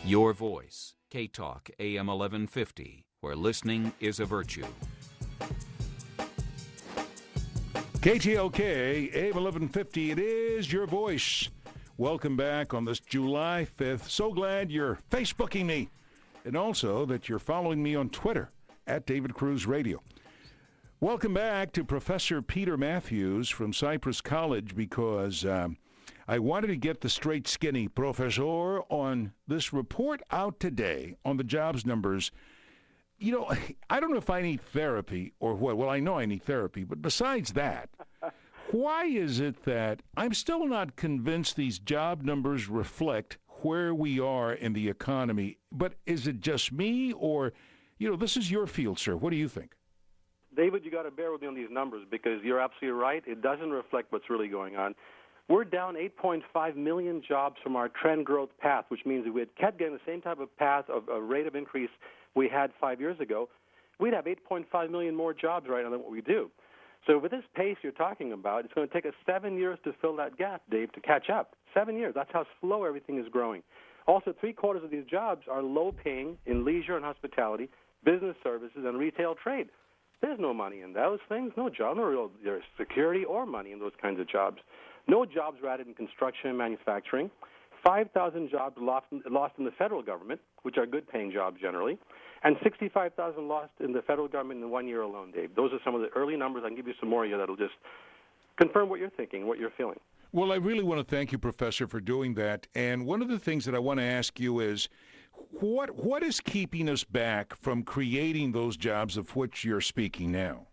Your voice, K-Talk AM 1150, where listening is a virtue. KTLK AM 1150, it is your voice. Welcome back on this July 5th. So glad you're Facebooking me, and also that you're following me on Twitter at David Cruz Radio. Welcome back to Professor Peter Mathews from Cypress College, because I wanted to get the straight skinny professor on this report out today on the jobs numbers. You know, I don't know if I need therapy or what. Well, I know I need therapy, but besides that, why is it that I'm still not convinced these job numbers reflect where we are in the economy? But is it just me, or, you know, this is your field, sir. What do you think? David, you got to bear with me on these numbers, because you're absolutely right. It doesn't reflect what's really going on. We're down 8.5 million jobs from our trend growth path, which means if we had kept getting the same type of path of a rate of increase we had 5 years ago, we'd have 8.5 million more jobs right now than what we do. So with this pace you're talking about, it's going to take us 7 years to fill that gap, Dave, to catch up. 7 years. That's how slow everything is growing. Also, 3/4 of these jobs are low-paying in leisure and hospitality, business services, and retail trade. There's no money in those things. No job, no real security or money in those kinds of jobs. No jobs were added in construction and manufacturing. 5,000 jobs lost in the federal government, which are good-paying jobs generally, and 65,000 lost in the federal government in 1 year alone, Dave. Those are some of the early numbers. I can give you some more here that'll just confirm what you're thinking, what you're feeling. Well, I really want to thank you, Professor, for doing that. And one of the things that I want to ask you is, what is keeping us back from creating those jobs of which you're speaking now?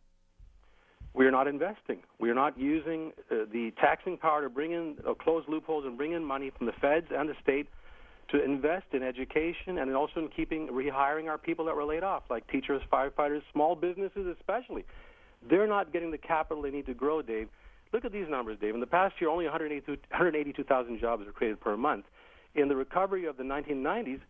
We are not investing. We are not using the taxing power to bring in, close loopholes and bring in money from the feds and the state to invest in education and also in rehiring our people that were laid off, like teachers, firefighters, small businesses especially. They're not getting the capital they need to grow, Dave. Look at these numbers, Dave. In the past year, only 182,000 jobs were created per month. In the recovery of the 1990s,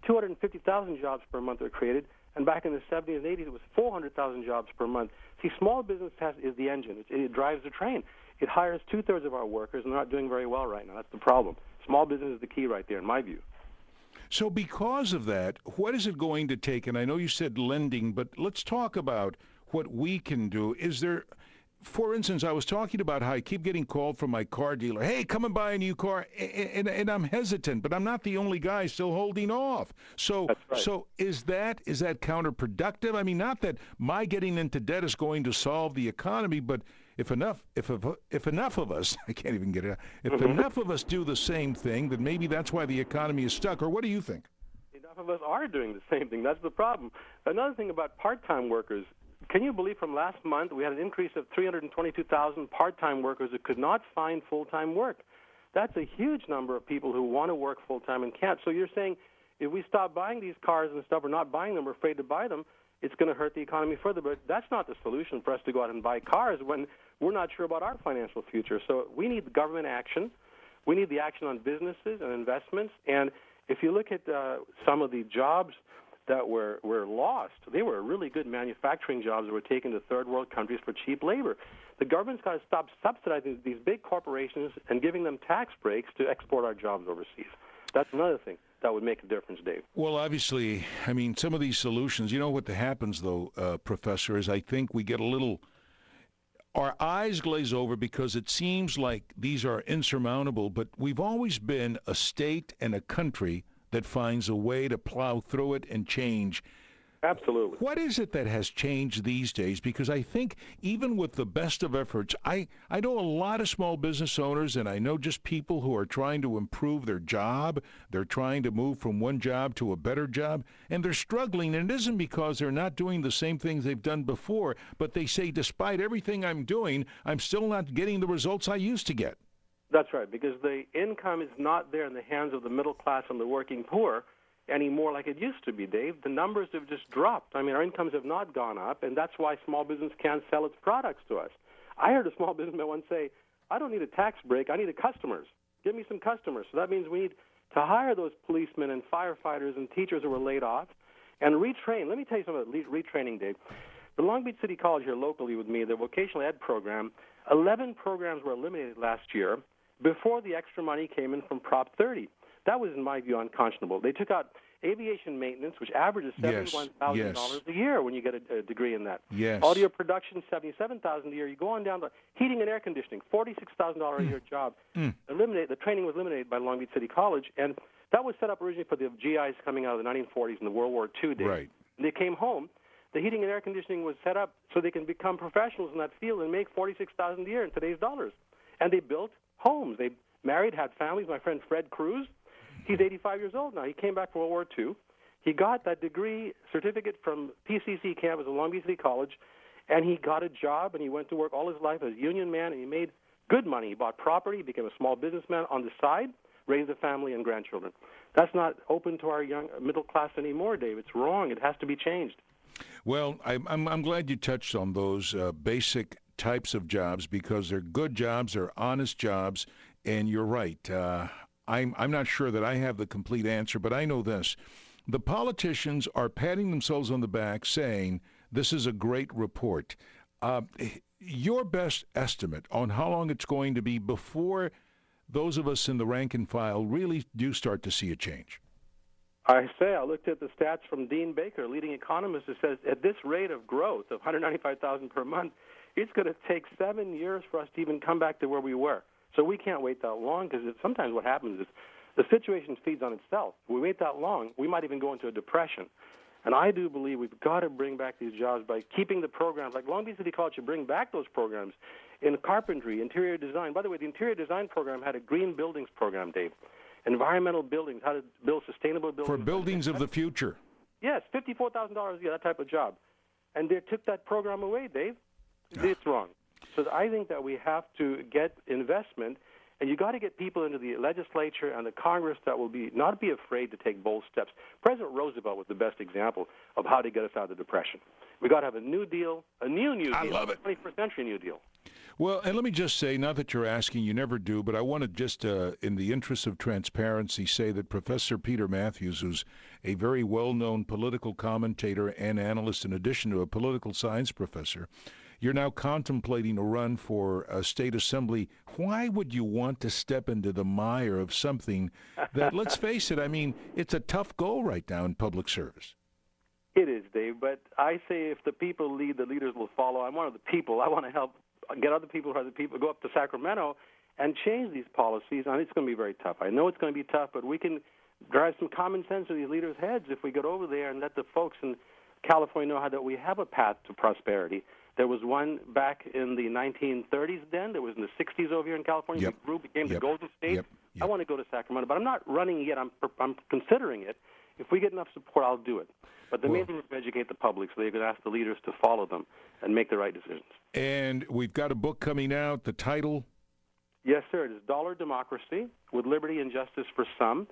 250,000 jobs per month were created. And back in the 70s and 80s, it was 400,000 jobs per month. See, small business is the engine. It drives the train. It hires 2/3 of our workers, and they're not doing very well right now. That's the problem. Small business is the key right there, in my view. So because of that, what is it going to take? And I know you said lending, but let's talk about what we can do. Is there... For instance, I was talking about how I keep getting called from my car dealer, hey, come and buy a new car, and I'm hesitant, but I'm not the only guy still holding off. So, right. So is that counterproductive? I mean, not that my getting into debt is going to solve the economy, but if enough of us, I can't even get it out, if enough of us do the same thing, then maybe that's why the economy is stuck. Or what do you think? Enough of us are doing the same thing. That's the problem. Another thing about part-time workers, can you believe from last month we had an increase of 322,000 part-time workers who could not find full-time work? That's a huge number of people who want to work full-time and can't. So you're saying if we stop buying these cars and stuff, we're not buying them, we're afraid to buy them, it's going to hurt the economy further. But that's not the solution for us to go out and buy cars when we're not sure about our financial future. So we need government action. We need the action on businesses and investments. And if you look at some of the jobs that were lost, they were really good manufacturing jobs that were taken to third world countries for cheap labor. The government's got to stop subsidizing these big corporations and giving them tax breaks to export our jobs overseas. That's another thing that would make a difference, Dave. Well, obviously, I mean, some of these solutions, you know what happens, though, Professor, is I think we get our eyes glaze over because it seems like these are insurmountable, but we've always been a state and a country that finds a way to plow through it and change. Absolutely. What is it that has changed these days? Because I think even with the best of efforts, I know a lot of small business owners, and I know just people who are trying to improve their job. They're trying to move from one job to a better job, and they're struggling. And it isn't because they're not doing the same things they've done before, but they say, despite everything I'm doing, I'm still not getting the results I used to get. That's right, because the income is not there in the hands of the middle class and the working poor anymore like it used to be, Dave. The numbers have just dropped. I mean, our incomes have not gone up, and that's why small business can't sell its products to us. I heard a small businessman once say, I don't need a tax break, I need customers. Give me some customers. So that means we need to hire those policemen and firefighters and teachers who were laid off and retrain. Let me tell you something about retraining, Dave. The Long Beach City College here locally with me, the vocational ed program, 11 programs were eliminated last year before the extra money came in from Prop 30. That was, in my view, unconscionable. They took out aviation maintenance, which averages $71,000 a year when you get a degree in that. Yes. Audio production, $77,000 a year. You go on down to heating and air conditioning, $46,000 a year job. The training was eliminated by Long Beach City College, and that was set up originally for the GIs coming out of the 1940s and the World War II days. Right. And they came home. The heating and air conditioning was set up so they can become professionals in that field and make $46,000 a year in today's dollars. And they built homes. They married, had families. My friend Fred Cruz, he's 85 years old now. He came back from World War II. He got that degree certificate from PCC campus of Long Beach City College, and he got a job, and he went to work all his life as a union man, and he made good money. He bought property, became a small businessman on the side, raised a family and grandchildren. That's not open to our young middle class anymore, Dave. It's wrong. It has to be changed. Well, I'm glad you touched on those basic types of jobs because they're good jobs, they're honest jobs, and you're right. I'm not sure that I have the complete answer, but I know this. The politicians are patting themselves on the back saying, this is a great report. Your best estimate on how long it's going to be before those of us in the rank and file really do start to see a change? I looked at the stats from Dean Baker, leading economist, who says at this rate of growth of $195,000 per month, it's going to take 7 years for us to even come back to where we were. So we can't wait that long because sometimes what happens is the situation feeds on itself. If we wait that long, we might even go into a depression. And I do believe we've got to bring back these jobs by keeping the programs. Like Long Beach City College should bring back those programs in carpentry, interior design. By the way, the interior design program had a green buildings program, Dave. Environmental buildings, how to build sustainable buildings. For buildings of the future. Yes, $54,000 a year, that type of job. And they took that program away, Dave. It's wrong. So I think that we have to get investment, and you got to get people into the legislature and the Congress that will not be afraid to take bold steps. President Roosevelt was the best example of how to get us out of the Depression. We got to have a new deal, a new deal. I love it. 21st century New Deal. Well, and let me just say, not that you're asking, you never do, but I want to just, in the interest of transparency, say that Professor Peter Mathews, who's a very well-known political commentator and analyst in addition to a political science professor, you're now contemplating a run for a state assembly. Why would you want to step into the mire of something that, let's face it, I mean, it's a tough goal right now in public service? It is, Dave, but I say if the people lead, the leaders will follow. I'm one of the people. I want to help get other people, go up to Sacramento and change these policies. And it's going to be very tough. I know it's going to be tough, but we can drive some common sense to these leaders' heads if we get over there and let the folks in California know that we have a path to prosperity. There was one back in the 1930s then. There was in the 60s over here in California. Yep. We grew, became the Golden State. Yep. I want to go to Sacramento, but I'm not running yet. I'm considering it. If we get enough support, I'll do it. But the main thing is to educate the public so they can ask the leaders to follow them and make the right decisions. And we've got a book coming out. The title? Yes, sir. It is Dollar Democracy with Liberty and Justice for Some,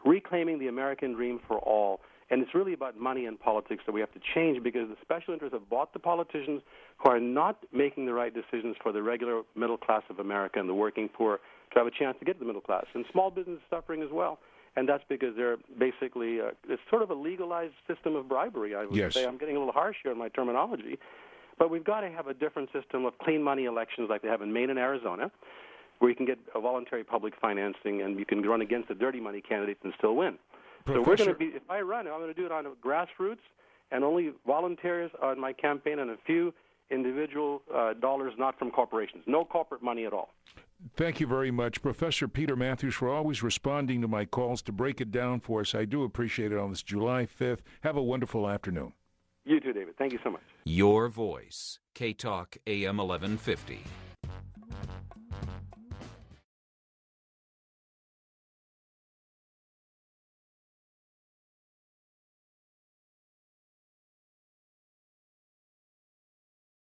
Reclaiming the American Dream for All. And it's really about money and politics that we have to change because the special interests have bought the politicians who are not making the right decisions for the regular middle class of America and the working poor to have a chance to get to the middle class. And small business is suffering as well. And that's because they're basically, it's sort of a legalized system of bribery, I would say. I'm getting a little harsh here in my terminology. But we've got to have a different system of clean money elections like they have in Maine and Arizona, where you can get a voluntary public financing and you can run against the dirty money candidates and still win. So we're going to be, if I run, I'm going to do it on grassroots and only volunteers on my campaign and a few individual dollars, not from corporations. No corporate money at all. Thank you very much, Professor Peter Mathews, for always responding to my calls to break it down for us. I do appreciate it on this July 5th. Have a wonderful afternoon. You too, David. Thank you so much. Your voice, KTLK AM 1150.